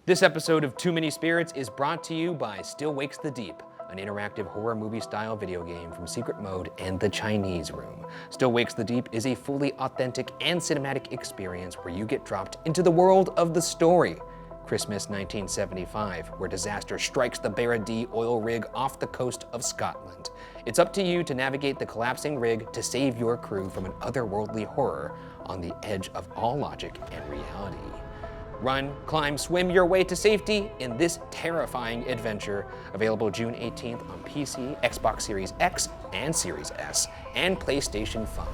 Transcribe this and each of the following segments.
This episode of Too Many Spirits is brought to you by Still Wakes the Deep, an interactive horror movie-style video game from Secret Mode and the Chinese Room. Still Wakes the Deep is a fully authentic and cinematic experience where you get dropped into the world of the story. Christmas 1975, where disaster strikes the Bergara oil rig off the coast of Scotland. It's up to you to navigate the collapsing rig to save your crew from an otherworldly horror on the edge of all logic and reality. Run, climb, swim your way to safety in this terrifying adventure. Available June 18th on PC, Xbox Series X and Series S, and PlayStation 5.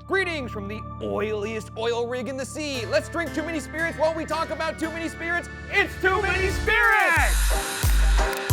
Greetings from the oiliest oil rig in the sea. Let's drink Too Many Spirits while we talk about Too Many Spirits. It's Too Many Spirits!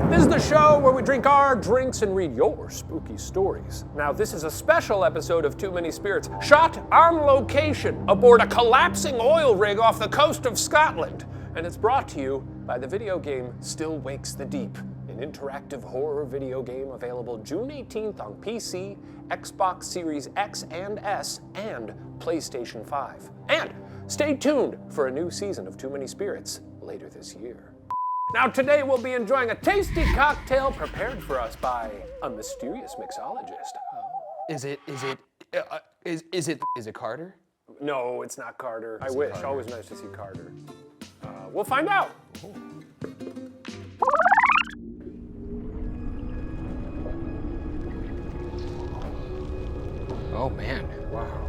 This is the show where we drink our drinks and read your spooky stories. Now, this is a special episode of Too Many Spirits, shot on location aboard a collapsing oil rig off the coast of Scotland. And it's brought to you by the video game Still Wakes the Deep, an interactive horror video game available June 18th on PC, Xbox Series X and S, and PlayStation 5. And stay tuned for a new season of Too Many Spirits later this year. Now today we'll be enjoying a tasty cocktail prepared for us by a mysterious mixologist. Is it Carter? No, it's not Carter. I wish. Always nice to see Carter. We'll find out. Oh man. Wow.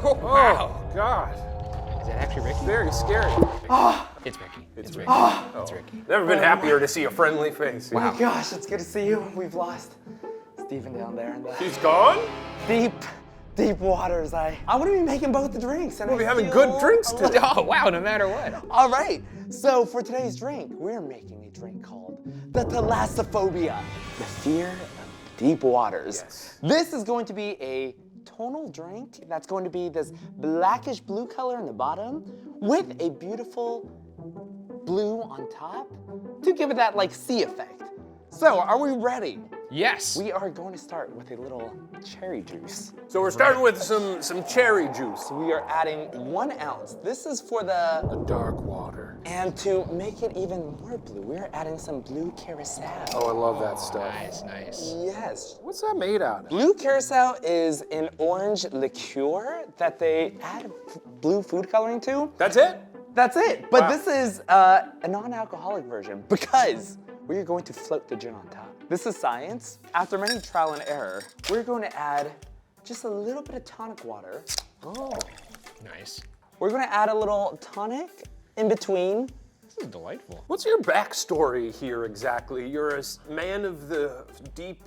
Oh wow. Oh, God. Is that actually Ricky? Very scary. It's Ricky. It's Ricky. It's Ricky. Never been happier to see a friendly face. Wow. Oh my gosh, it's good to see you. We've lost Stephen down there in the He's gone? deep waters. I want to be making both the drinks. And We'll be I having feel good drinks a today. little- Oh wow, no matter what. All right, so for today's drink, we're making a drink called the Thalassophobia, the fear of deep waters. Yes. This is going to be a tonal drink that's going to be this blackish blue color in the bottom with a beautiful blue on top to give it that like sea effect. So are we ready? Yes. We are going to start with a little cherry juice. So we're starting with some cherry juice. We are adding 1 ounce. This is for the, Dark water. and to make it even more blue, we are adding some blue curacao. Oh, I love that stuff. Nice. Yes. What's that made out of? Blue curacao is an orange liqueur that they add blue food coloring to. That's it? That's it. But Wow. this is a non-alcoholic version because we are going to float the gin on top. This is science. After many trial and error, we're going to add just a little bit of tonic water. Oh. Nice. We're going to add a little tonic in between. This is delightful. What's your backstory here exactly? You're a man of the deep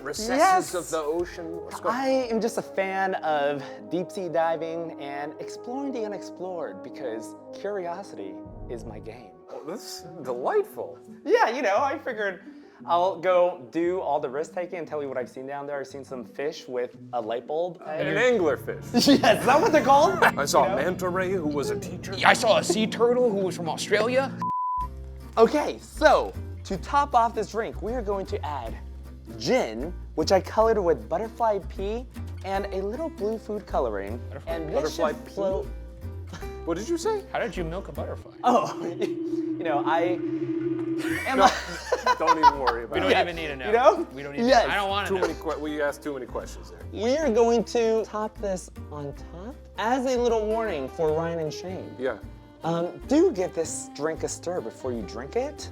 recesses Yes. of the ocean. What's going on? I am just a fan of deep sea diving and exploring the unexplored because curiosity is my game. Oh, this is delightful. Yeah, you know, I figured I'll go do all the risk taking and tell you what I've seen down there. I've seen some fish with a light bulb. And an anglerfish. Yes, is that what they're called? I saw a manta ray who was a teacher. I saw a sea turtle who was from Australia. Okay, so to top off this drink, we are going to add gin, which I colored with butterfly pea and a little blue food coloring. And this Butterfly should pea? float. What did you say? How did you milk a butterfly? Oh, you know, I am. Don't even worry about We it. don't Yeah. even need to know. You know? We don't even. Yes. I don't want to Too know. many we asked too many questions there. We are going to top this on top as a little warning for Ryan and Shane. Yeah. Do give this drink a stir before you drink it.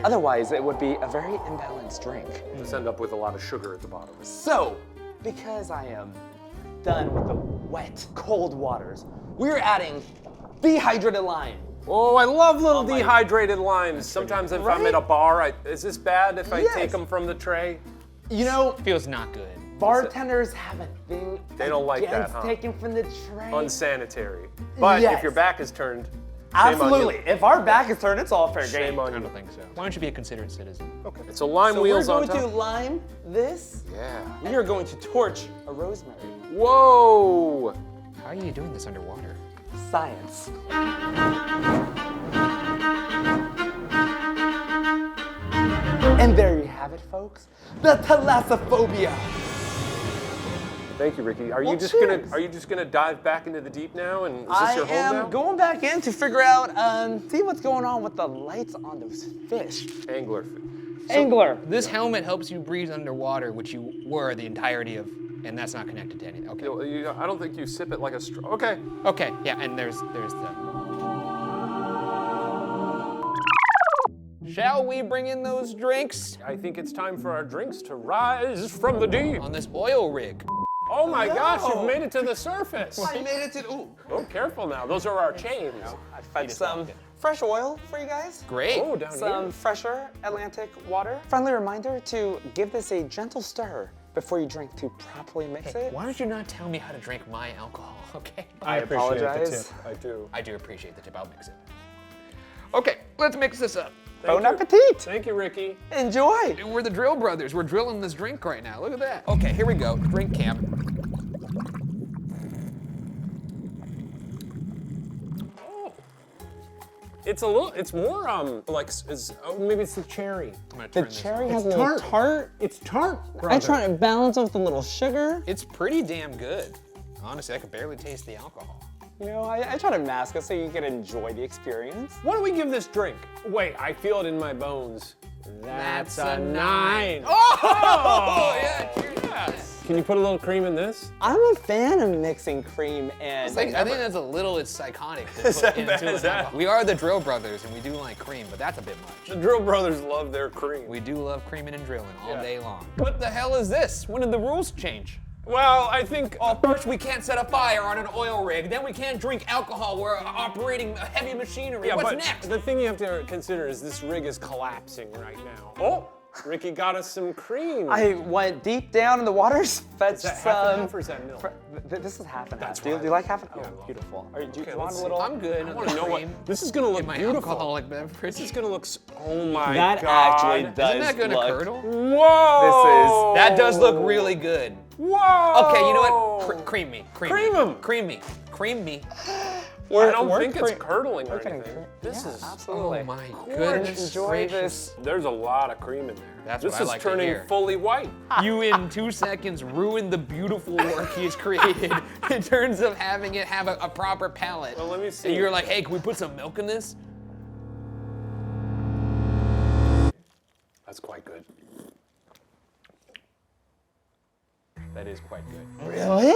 Otherwise, it would be a very imbalanced drink. Let's end up with a lot of sugar at the bottom. So, because I am done with the wet, cold waters, we're adding dehydrated lime. Oh, I love little dehydrated limes. Sometimes if I'm Right? at a bar, is this bad if I Yes. take them from the tray? You know, Feels not good. bartenders have a thing They don't like that, against huh? taking from the tray. Unsanitary. But Yes. if your back is turned, shame on you. Absolutely. If our back is turned, it's all fair game. Shame on I you. don't think so. Why don't you be a considerate citizen? Okay. It's a lime So wheels we're on going top. to lime this. Yeah. We are going to torch a rosemary. Whoa! this underwater? Science. And there you have it, folks. The thalassophobia. Thank you, Ricky. Are Well, you just cheers. gonna dive back into the deep now? And is this your home I now? am going back in to figure out, see what's going on with the lights on those fish. Anglerfish. Angler. This helmet helps you breathe underwater, which you were the entirety of, and that's not connected to anything. Okay. I don't think you sip it like a straw. Okay. Okay, yeah, and there's the... Shall we bring in those drinks I think it's time for our drinks to rise from the deep. on this oil rig? Oh my gosh, No. you've made it to the surface. I made it to, ooh. Oh, careful now. Those are our chains. I fed some fresh oil for you guys. Great. Oh, down Some here. fresher Atlantic water. Friendly reminder to give this a gentle stir before you drink to properly mix it. Why don't you not tell me how to drink my alcohol, okay? I apologize. I do. I do appreciate the tip, I'll mix it. Okay, let's mix this up. Bon you. appetit. Thank you, Ricky. Enjoy. We're the Drill Brothers, we're drilling this drink right now, look at that. Okay, here we go, drink cam. It's a little. It's more maybe it's the cherry. I'm gonna The turn this cherry on. has a little tart. It's tart. I try to balance with a little sugar. It's pretty damn good. Honestly, I could barely taste the alcohol. You know, I try to mask it so you can enjoy the experience. What do we give this drink? Wait, I feel it in my bones. That's a 9. Oh, yeah, cheers. Can you put a little cream in this? I'm a fan of mixing cream and I think that's a little, it's psychotic to put into an alcohol. We are the Drill Brothers and we do like cream, but that's a bit The much. Drill Brothers love their cream. We do love creaming and drilling all Yeah. day long. What the hell is this? When did the rules change? Well, I think. First, we can't set a fire on an oil rig. Then we can't drink alcohol. We're operating heavy machinery. Yeah, What's but next? the thing you have to consider is this rig is collapsing right now. Oh, Ricky got us some cream. I went deep down in the waters, fetched Is that half and some. half or is that milk? This is half and half. That's Do you right. like half and Yeah, I half? love Oh, beautiful. Do you Okay, want let's a little? I'm good. I want to know what this is gonna look my beautiful. alcoholic beverage. This is gonna look. Oh my That god! actually does Isn't that gonna look. curdle? Whoa! That does look really good. Whoa! Okay, you know what? Cream me. Cream me. 'em. Cream me. Cream me. I don't think it's curdling or We're getting anything. cream. This Yeah, is. absolutely. Oh my Gorgeous. goodness. Enjoy gracious. this. There's a lot of cream in there. That's this what I is like to turning hear. fully white. You in 2 seconds ruined the beautiful work he's created in terms of having it have a proper palate. Well, let me see. And you're like, hey, can we put some milk in this? That's quite good. That is quite good. Really?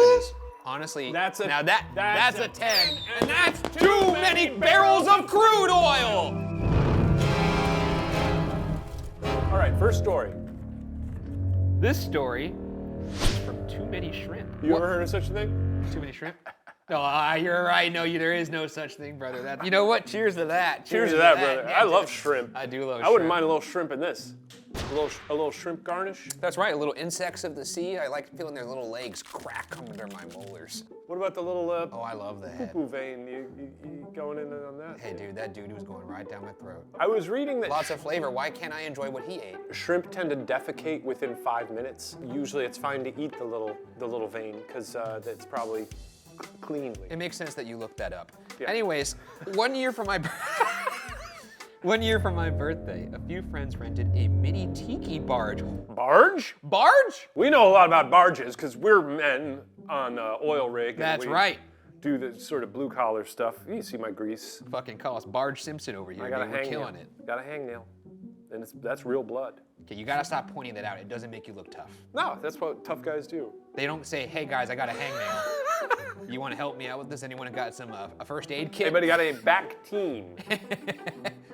Honestly, That's a- now that's that's a a 10, and that's too many barrels of crude oil. All right, first story. This story is from Too Many Shrimp. You ever heard of such a thing? Too Many Shrimp? No, you're right. No, there is no such thing, brother. You know what? Cheers to that. Cheers to that, brother. Yeah, I love dude. shrimp. I do love I shrimp. wouldn't mind a little shrimp in this. A little shrimp garnish. That's right, little insects of the sea. I like feeling their little legs crack under my molars. What about the little Oh, I love that. poo vein? You going in on that? Hey, dude, that dude was going right down my throat. I was reading that Lots of flavor. Why can't I enjoy what he ate? shrimp tend to defecate within 5 minutes. Usually, it's fine to eat the little vein because that's probably cleanly. It makes sense that you looked that up. Yeah. Anyways, 1 year from my 1 year from my birthday, a few friends rented a mini tiki barge. Barge? Barge? We know a lot about barges because we're men on oil rig. and That's we right. Do the sort of blue collar stuff. You see my grease. Fucking call us Barge Simpson over here. I got a dude. We're hangnail. killing it. Got a hangnail, and that's real blood. Okay, you gotta stop pointing that out. It doesn't make you look tough. No, that's what tough guys do. They don't say, hey guys, I got a hangnail. You wanna help me out with this? Anyone got some a first aid kit? Anybody got a back team?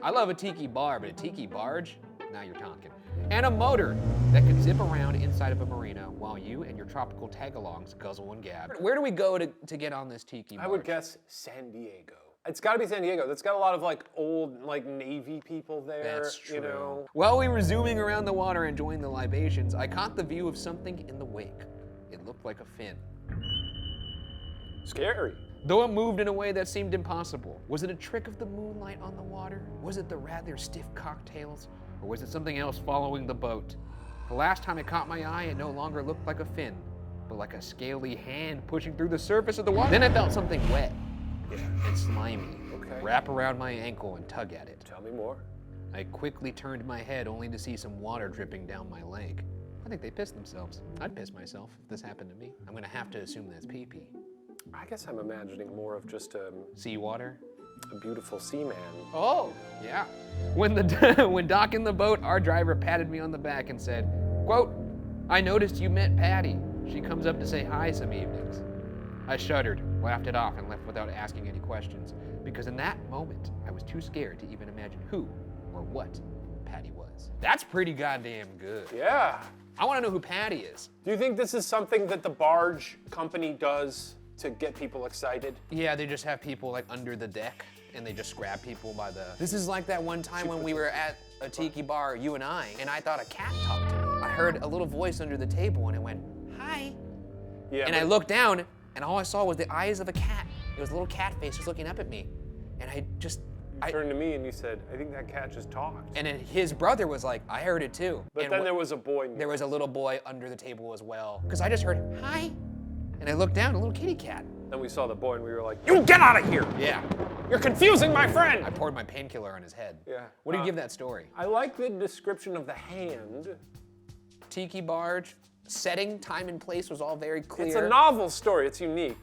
I love a tiki bar, but a tiki barge? Now you're talking. And a motor that can zip around inside of a marina while you and your tropical tag-alongs guzzle and gab. Where do we go to get on this tiki barge? I would guess San Diego. It's got to be San Diego. That's got a lot of like old like Navy people there. That's true. You know. While we were zooming around the water enjoying the libations, I caught the view of something in the wake. It looked like a fin. Scary. Though it moved in a way that seemed impossible. Was it a trick of the moonlight on the water? Was it the rather stiff cocktails? Or was it something else following the boat? The last time it caught my eye, it no longer looked like a fin. but like a scaly hand pushing through the surface of the water. Then I felt something wet and slimy wrap around my ankle and tug at it. Tell me more. I quickly turned my head only to see some water dripping down my leg. I think they pissed themselves. I'd piss myself if this happened to me. I'm gonna have to assume that's pee-pee. I guess I'm imagining more of just Seawater? a beautiful seaman. Oh, yeah. When docking the boat, our driver patted me on the back and said, quote, "I noticed you met Patty. She comes up to say hi some evenings." I shuddered, laughed it off, and left without asking any questions, because in that moment, I was too scared to even imagine who or what Patty was. That's pretty goddamn good. Yeah. I wanna know who Patty is. Do you think this is something that the barge company does to get people excited? Yeah, they just have people like under the deck, and they just grab people by the... This is like that one time when we were at a tiki bar, you and I thought a cat talked to me. I heard a little voice under the table, and it went, "Hi." Yeah. And I looked down, and all I saw was the eyes of a cat. It was a little cat face just looking up at me. And I turned to me and you said, "I think that cat just talked." And then his brother was like, "I heard it too." But and then there was a boy. There was a little boy under the table as well. Because I just heard, "Hi." And I looked down, a little kitty cat. Then we saw the boy and we were like, "You get out of here! Yeah. You're confusing my friend!" I poured my painkiller on his head. Yeah. What do you give that story? I like the description of the hand. Tiki barge, setting, time and place was all very clear. It's a novel story. It's unique.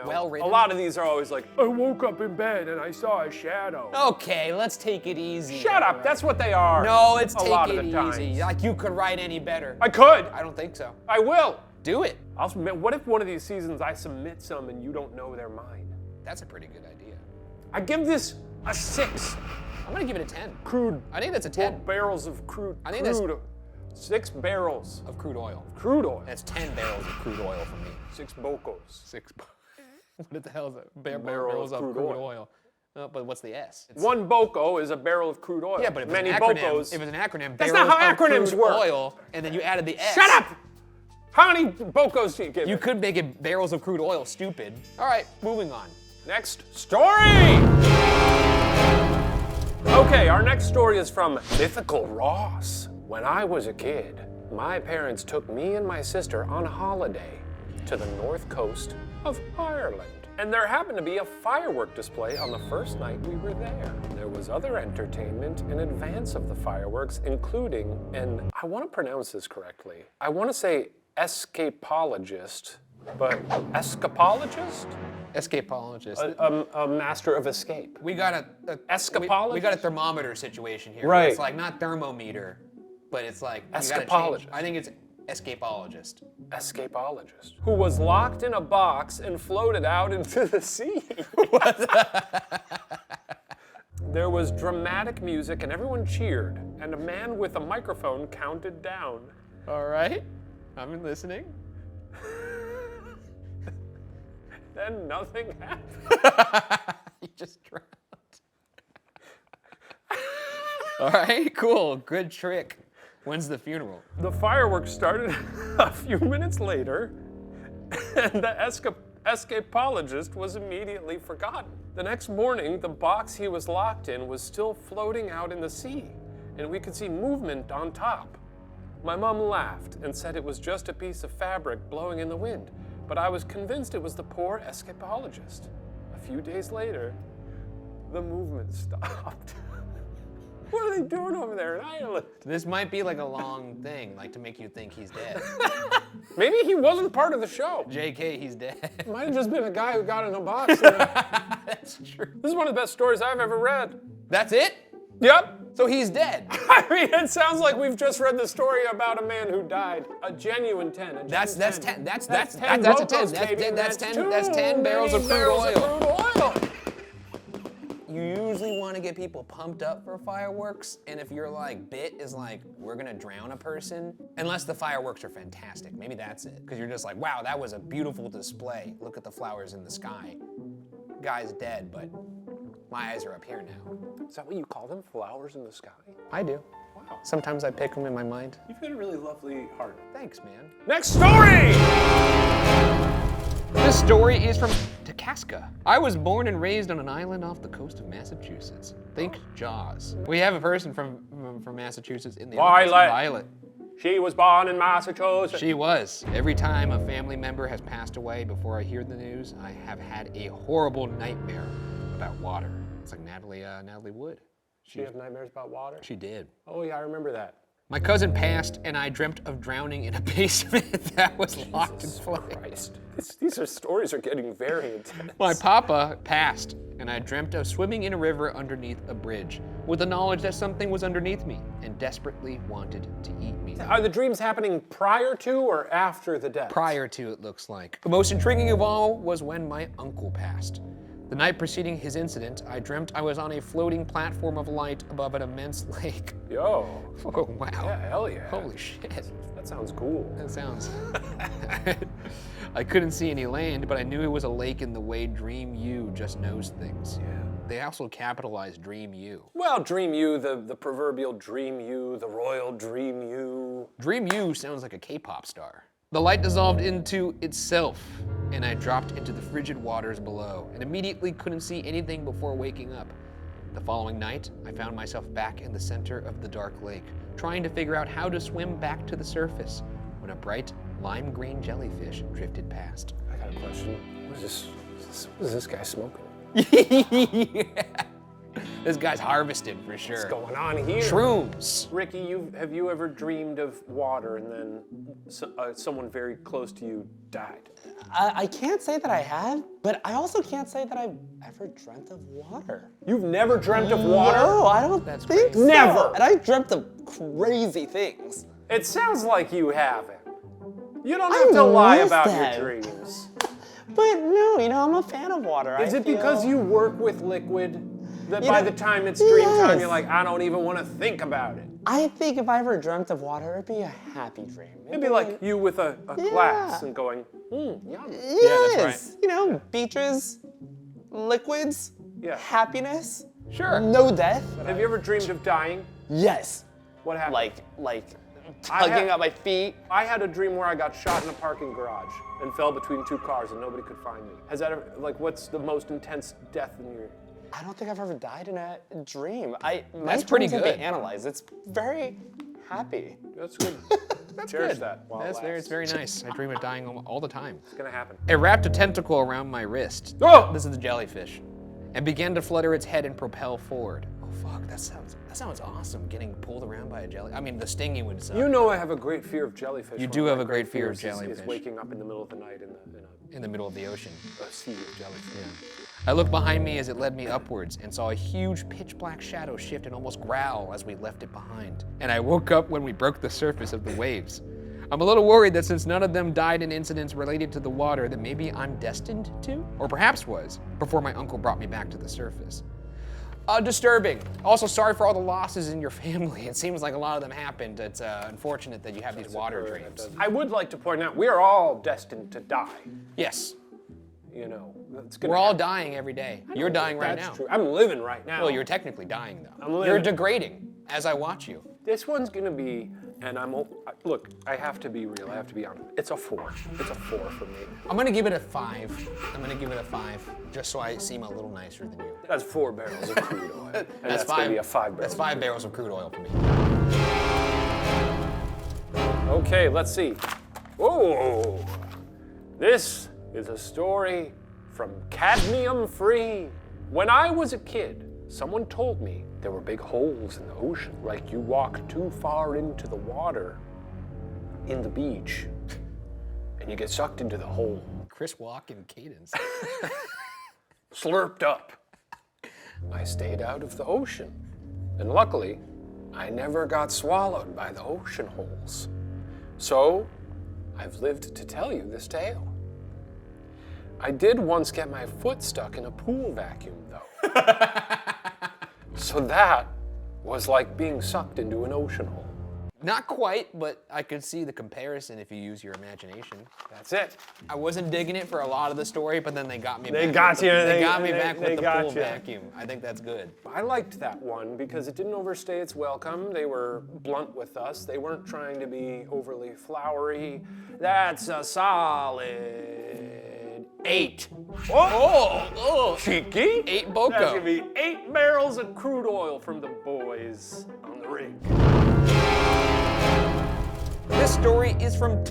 Well written. A lot of these are always like, "I woke up in bed and I saw a shadow." Okay, let's take it easy. Shut up. That's what they are. No, it's a take lot it of the easy. times. Like you could write any better. I could. I don't think so. I will. Do it. I'll submit. What if one of these seasons I submit some and you don't know their mind? That's a pretty good idea. I give this a 6. I'm gonna give it a 10. Crude. I think that's a 10. 4 barrels of crude. I think that's- 6 barrels Of crude oil. crude oil. That's 10 barrels of crude oil for me. 6 bocos. 6. What the hell is that? Barrel of crude oil. Oh, but what's the S? It's, 1 boco is a barrel of crude oil. yeah, but if many it's an acronym, bocos. if it's an acronym, That's barrels not how of acronyms crude work. oil, and then you added the S. Shut up! How many bocos do you give You it? could make it barrels of crude oil, stupid. All right, moving on. Next story! Okay, our next story is from Mythical Ross. When I was a kid, my parents took me and my sister on holiday to the north coast of Ireland. And there happened to be a firework display on the first night we were there. There was other entertainment in advance of the fireworks, including an, I want to pronounce this correctly, I want to say escapologist, but escapologist? Escapologist. A master of escape. We got a Escapologist? We got a thermometer situation here. Right. It's like not thermometer, but it's like you gotta change. Escapologist. I think it's escapologist. Escapologist. Who was locked in a box and floated out into the sea. There was dramatic music and everyone cheered, and a man with a microphone counted down. All right, I'm listening. Then nothing happened. You just drowned. All right, cool, good trick. When's the funeral? The fireworks started a few minutes later, and the escapologist was immediately forgotten. The next morning, the box he was locked in was still floating out in the sea, and we could see movement on top. My mom laughed and said it was just a piece of fabric blowing in the wind, but I was convinced it was the poor escapologist. A few days later, the movement stopped. What are they doing over there in Ireland? This might be like a long thing, like to make you think he's dead. Maybe he wasn't part of the show. JK, he's dead. Might have just been a guy who got in a box. That's true. This is one of the best stories I've ever read. That's it? Yep. So he's dead. I mean, it sounds like we've just read the story about a man who died. A genuine 10. That's 10. That's a 10. bocos, That's baby. 10. That's too 10 barrels of many crude barrels oil. of crude oil. You usually want to get people pumped up for fireworks, and if your like bit is like, we're gonna drown a person, unless the fireworks are fantastic, maybe that's it. Because you're just like, wow, that was a beautiful display. Look at the flowers in the sky. Guy's dead, but my eyes are up here now. Is that what you call them? Flowers in the sky? I do. Wow. Sometimes I pick them in my mind. You've got a really lovely heart. Thanks, man. Next story! This story is from Takaska. I was born and raised on an island off the coast of Massachusetts. Think Jaws. We have a person from Massachusetts in the office. Violet. Violet. She was born in Massachusetts. She was. Every time a family member has passed away before I hear the news, I have had a horrible nightmare about water. It's like Natalie Wood. She have nightmares about water? She did. Oh yeah, I remember that. My cousin passed, and I dreamt of drowning in a basement that was locked in place. Christ. These stories are getting very intense. My papa passed, and I dreamt of swimming in a river underneath a bridge, with the knowledge that something was underneath me and desperately wanted to eat me. Are the dreams happening prior to or after the death? Prior to, it looks like. The most intriguing of all was when my uncle passed. The night preceding his incident, I dreamt I was on a floating platform of light above an immense lake. Yo. Oh, wow. Yeah, hell yeah. Holy shit. That sounds cool. That sounds... I couldn't see any land, but I knew it was a lake in the way Dream U just knows things. Yeah. They also capitalized Dream U. Well, Dream U, the proverbial Dream U, the royal Dream U. Dream U sounds like a K-pop star. The light dissolved into itself, and I dropped into the frigid waters below, and immediately couldn't see anything before waking up. The following night, I found myself back in the center of the dark lake, trying to figure out how to swim back to the surface, when a bright lime green jellyfish drifted past. I got a question. What is this guy smoking? Yeah. This guy's harvested for sure. What's going on here? Shrooms. Ricky, have you ever dreamed of water and then someone very close to you died? I can't say that I have, but I also can't say that I've ever dreamt of water. You've never dreamt of water? No, I don't think crazy. so. Never. And I've dreamt of crazy things. It sounds like you haven't. You don't have to lie about your dreams. But no, I'm a fan of water. Is it because you work with liquid that You by know- the time it's dream time, Yes. you're like, I don't even want to think about it? I think if I ever dreamt of water, it'd be a happy dream. It'd be like you with a glass and going, yum. Yes. Beaches, liquids, Yeah. happiness, Sure. no death. Have you ever dreamed of dying? Yes. What happened? Like I tugging had- at my feet. I had a dream where I got shot in a parking garage and fell between two cars and nobody could find me. Has that ever, what's the most intense death in your... I don't think I've ever died in a dream. That's pretty dreams have good. been analyzed. It's very happy. That's good. That's Cherish good. that while it It's lasts. very nice. I dream of dying all the time. It's gonna happen. It wrapped a tentacle around my wrist. Oh! This is the jellyfish. And began to flutter its head and propel forward. Oh fuck, that sounds awesome, getting pulled around by a jelly. I mean, the stinging would suck. You know I have a great fear of jellyfish. You One do of have my a great fear of fears jellyfish. Is waking up in the middle of the night in in the middle of the ocean. a sea of jellyfish. I looked behind me as it led me upwards and saw a huge pitch black shadow shift and almost growl as we left it behind. And I woke up when we broke the surface of the waves. I'm a little worried that since none of them died in incidents related to the water, that maybe I'm destined to, or perhaps was, before my uncle brought me back to the surface. Disturbing. Also, sorry for all the losses in your family. It seems like a lot of them happened. It's unfortunate that you have these water dreams. I would like to point out, we are all destined to die. Yes, It's gonna we're all happen. dying every day. You're dying right That's now. true. I'm living right now. Well, you're technically dying though. I'm living. You're degrading as I watch you. This one's gonna be, and look, I have to be real, I have to be honest. It's a 4. It's a 4 for me. I'm gonna give it a 5. I'm gonna give it a 5, just so I seem a little nicer than you. That's 4 barrels of crude oil. And that's five, gonna be a 5 barrels. That's 5 barrels of crude oil for me. Okay, let's see. Whoa! This is a story from Cadmium Free. When I was a kid, someone told me there were big holes in the ocean, like you walk too far into the water in the beach, and you get sucked into the hole, Chris Walken cadence. slurped up. I stayed out of the ocean, and luckily, I never got swallowed by the ocean holes. So, I've lived to tell you this tale. I did once get my foot stuck in a pool vacuum, though. So that was like being sucked into an ocean hole. Not quite, but I could see the comparison if you use your imagination. That's it. I wasn't digging it for a lot of the story, but then they got me They back. got with the- you. They They- got me they- back they with the got pool you. vacuum. I think that's good. I liked that one because it didn't overstay its welcome. They were blunt with us. They weren't trying to be overly flowery. That's a solid 8. Oh, cheeky. 8 Boko. That's gonna be 8 barrels of crude oil from the boys on the rig. This story is from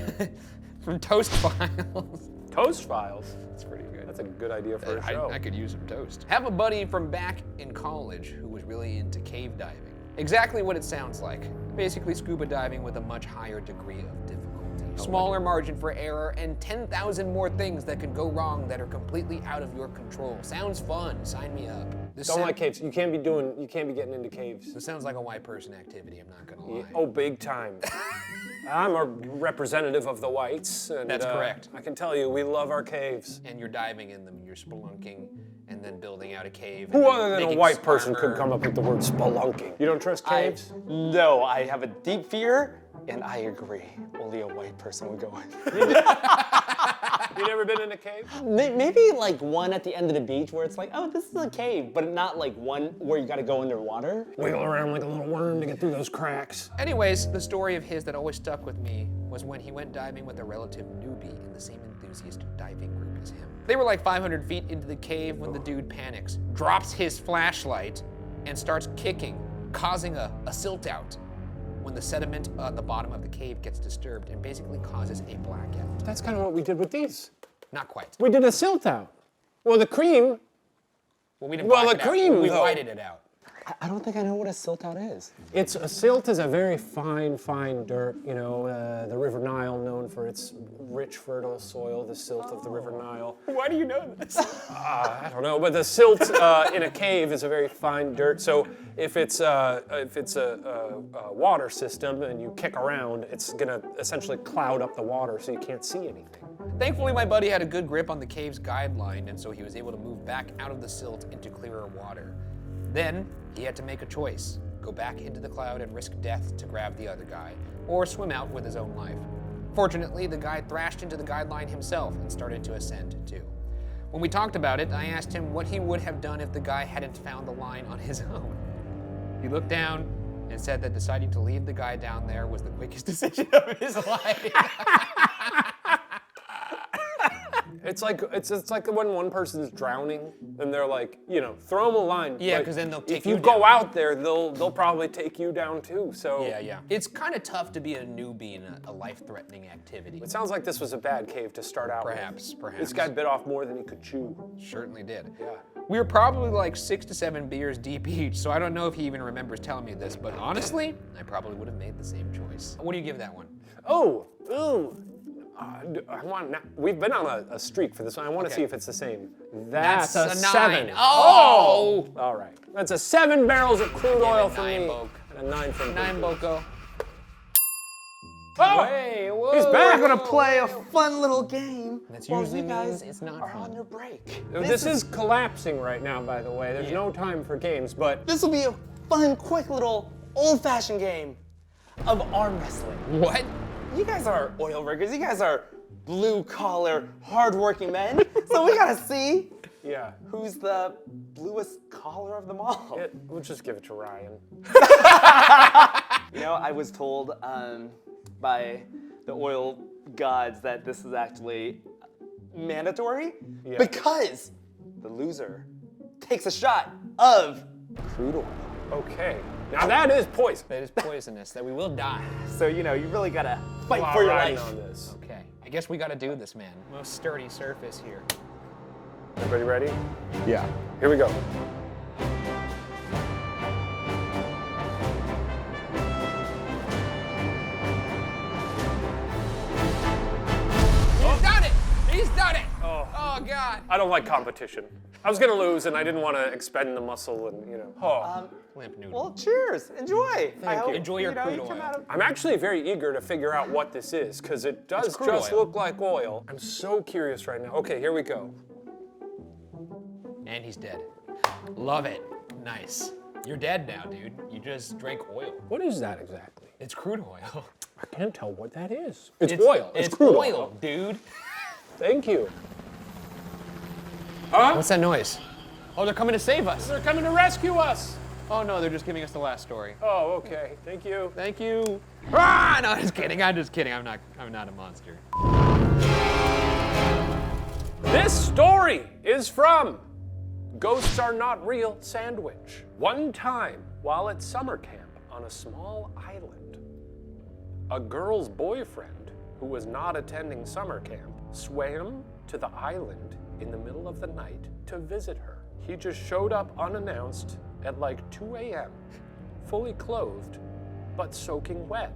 from Toast Files. Toast Files. That's pretty good. That's a good idea for a show. I could use some toast. Have a buddy from back in college who was really into cave diving. Exactly what it sounds like. Basically scuba diving with a much higher degree of difficulty. Smaller margin for error and 10,000 more things that could go wrong that are completely out of your control. Sounds fun. Sign me up. Don't like caves. You can't be getting into caves. This sounds like a white person activity, I'm not gonna lie. Yeah, oh, big time. I'm a representative of the whites. And, That's correct. I can tell you, we love our caves. And you're diving in them, you're spelunking, and then building out a cave. Who other than a white person could come up with the word spelunking? You don't trust caves? No, I have a deep fear, and I agree. Only a white person would go in. You never been in a cave? Maybe like one at the end of the beach where it's like, oh, this is a cave, but not like one where you gotta go underwater. Wiggle around like a little worm to get through those cracks. Anyways, the story of his that always stuck with me was when he went diving with a relative newbie in the same enthusiast diving group as him. They were like 500 feet into the cave when the dude panics, drops his flashlight, and starts kicking, causing a silt out when the sediment on the bottom of the cave gets disturbed and basically causes a blackout. That's kind of what we did with these. Not quite. We did a silt out. Well, the cream. Well, we didn't Well, black the it out. cream, We though. whited it out. I don't think I know what a silt out is. A silt is a very fine dirt. You know, the River Nile, known for its rich, fertile soil, the silt of the River Nile. Why do you know this? I don't know, but the silt in a cave is a very fine dirt. So if it's a water system and you kick around, it's gonna essentially cloud up the water so you can't see anything. Thankfully, my buddy had a good grip on the cave's guideline, and so he was able to move back out of the silt into clearer water. Then, he had to make a choice. Go back into the cloud and risk death to grab the other guy, or swim out with his own life. Fortunately, the guy thrashed into the guideline himself and started to ascend too. When we talked about it, I asked him what he would have done if the guy hadn't found the line on his own. He looked down and said that deciding to leave the guy down there was the quickest decision of his life. It's like when one person is drowning and they're like, you know, throw them a line. Yeah, Like, 'cause then they'll take if you you go down. out there, they'll probably take you down too. So Yeah. It's kind of tough to be a newbie in a life-threatening activity. it sounds like this was a bad cave to start out Perhaps. with. This guy bit off more than he could chew. Certainly did. Yeah. We were probably like 6 to 7 beers deep each, so I don't know if he even remembers telling me this, but honestly, I probably would have made the same choice. What do you give that one? We've been on a streak for this one. I want to Okay. see if it's the same. That's a 9. 7. Oh! All right. That's a 7 barrels of crude oil for 9, me. Boke. And a 9 from 9 Boko. Oh! Hey, whoa! He's back. We're gonna play a fun little game. That while usually you guys means it's not are fun. on your break. This is collapsing right now, by the way. There's no time for games, but This will be a fun, quick little old-fashioned game of arm wrestling. What? You guys are oil riggers. You guys are blue-collar, hard-working men. So we gotta see yeah. who's the bluest collar of them all. We'll just give it to Ryan. You know, I was told by the oil gods that this is actually mandatory because the loser takes a shot of crude oil. Okay. Now that is poison. That is poisonous, that we will die. So, you know, you really gotta fight Wow, for your Ryan life. on this. Okay, I guess we gotta do this, man. Most sturdy surface here. Everybody ready? Yeah. Here we go. He's done it! He's done it! Oh. God. I don't like competition. I was gonna lose, and I didn't want to expend the muscle, and you know. Limp noodle. Well, cheers. Enjoy. I hope, you. Enjoy your crude you come oil. out of- I'm actually very eager to figure out what this is, because it does crude just oil. look like oil. I'm so curious right now. Okay, here we go. And he's dead. Love it. Nice. You're dead now, dude. You just drank oil. What is that exactly? It's crude oil. I can't tell what that is. It's oil. It's crude oil. dude. Thank you. What's that noise? Oh, they're coming to save us. They're coming to rescue us. Oh no, they're just giving us the last story. Oh, okay. Thank you. Thank you. Ah, no, I'm just kidding. I'm just kidding. I'm not a monster. This story is from Ghosts Are Not Real Sandwich. One time, while at summer camp on a small island, A girl's boyfriend, who was not attending summer camp, swam to the island in the middle of the night to visit her. He just showed up unannounced at like 2 a.m., fully clothed, but soaking wet.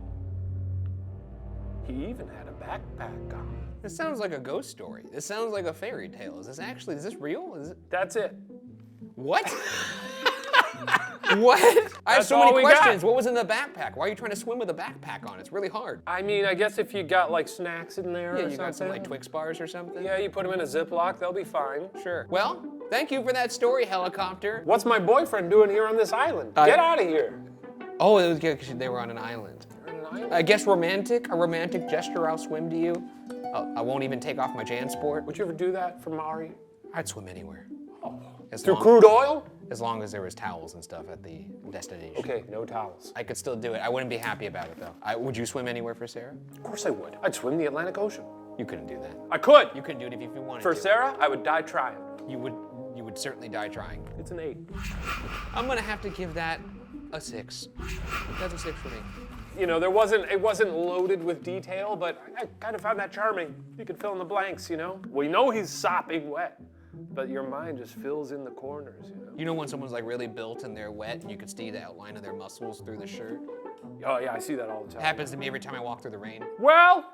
He even had a backpack on. This sounds like a ghost story. This sounds like a fairy tale. Is this real? Is it? That's it. What? What? I have That's so all many we got. questions. What was in the backpack? Why are you trying to swim with a backpack on? It's really hard. I mean, I guess if you got like snacks in there Yeah, or you got some something. like Twix bars or something? Yeah, you put them in a Ziploc, they'll be fine. Sure. Well, thank you for that story, helicopter. What's my boyfriend doing here on this island? Get out of here. Oh, it was good because they were on an island. You're on an island? I guess romantic, a romantic gesture, I'll swim to you. I won't even take off my JanSport. Would you ever do that for Mari? I'd swim anywhere. Through crude oil? As long as there was towels and stuff at the destination. Okay, no towels. I could still do it. I wouldn't be happy about it though. Would you swim anywhere for Sarah? Of course I would. I'd swim the Atlantic Ocean. You couldn't do that. I could. You couldn't do it if you wanted For to. Sarah, I would die trying. You would certainly die trying. It's an 8. I'm gonna have to give that a 6. That's a 6 for me. You know, it wasn't loaded with detail, but I kind of found that charming. You could fill in the blanks, you know? We know he's sopping wet, but your mind just fills in the corners, you know? You know when someone's like really built and they're wet and you can see the outline of their muscles through the shirt? Oh yeah, I see that all the time. Happens to me every time I walk through the rain. Well,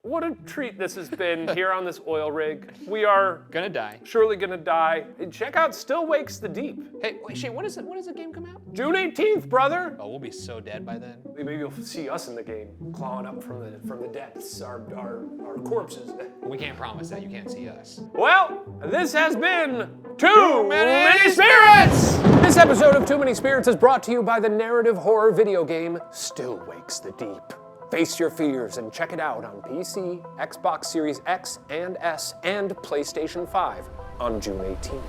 what a treat this has been here on this oil rig. We are Gonna die. surely gonna die. And check out Still Wakes the Deep. Hey, wait, Shane, when does the game come out? June 18th, brother. Oh, we'll be so dead by then. Maybe you'll see us in the game, clawing up from the depths, our corpses. We can't promise that. You can't see us. Well, this has been Too Many Spirits! This episode of Too Many Spirits is brought to you by the narrative horror video game Still Wakes the Deep. Face your fears and check it out on PC, Xbox Series X and S, and PlayStation 5 on June 18th.